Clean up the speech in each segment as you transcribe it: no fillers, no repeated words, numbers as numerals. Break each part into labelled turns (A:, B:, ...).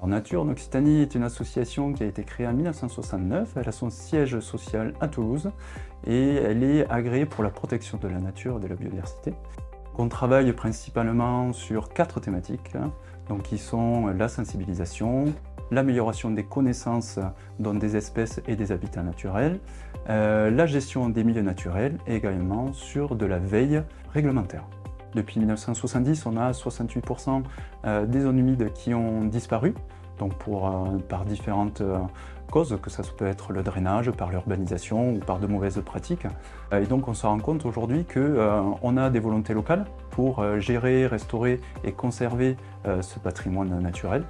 A: Nature en Occitanie est une association qui a été créée en 1969. Elle a son siège social à Toulouse et elle est agréée pour la protection de la nature et de la biodiversité. On travaille principalement sur 4 thématiques, donc qui sont la sensibilisation, l'amélioration des connaissances dans des espèces et des habitats naturels, la gestion des milieux naturels et également sur de la veille réglementaire. Depuis 1970, on a 68% des zones humides qui ont disparu, donc par différentes causes, que ça peut être le drainage, par l'urbanisation ou par de mauvaises pratiques. Et donc on se rend compte aujourd'hui qu'on a des volontés locales pour gérer, restaurer et conserver ce patrimoine naturel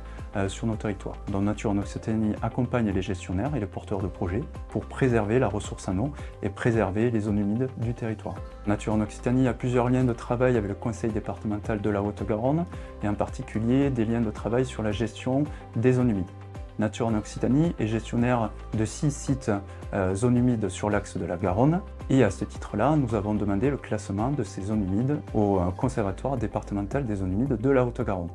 A: sur nos territoires. Donc Nature en Occitanie accompagne les gestionnaires et les porteurs de projets pour préserver la ressource en eau et préserver les zones humides du territoire. Nature en Occitanie a plusieurs liens de travail avec le conseil départemental de la Haute-Garonne et en particulier des liens de travail sur la gestion des zones humides. Nature en Occitanie est gestionnaire de 6 sites zones humides sur l'axe de la Garonne et à ce titre-là, nous avons demandé le classement de ces zones humides au Conservatoire départemental des zones humides de la Haute-Garonne.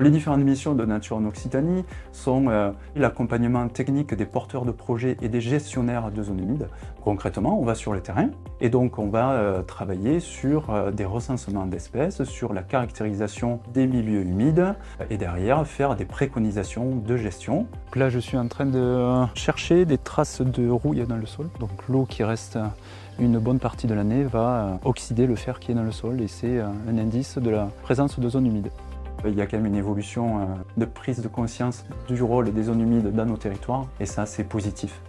A: Les différentes missions de Nature en Occitanie sont l'accompagnement technique des porteurs de projets et des gestionnaires de zones humides. Concrètement, on va sur le terrain et donc on va travailler sur des recensements d'espèces, sur la caractérisation des milieux humides et derrière faire des préconisations de gestion. Donc là, je suis en train de chercher des traces de rouille dans le sol. Donc l'eau qui reste une bonne partie de l'année va oxyder le fer qui est dans le sol et c'est un indice de la présence de zones humides. Il y a quand même une évolution de prise de conscience du rôle des zones humides dans nos territoires et ça, c'est positif.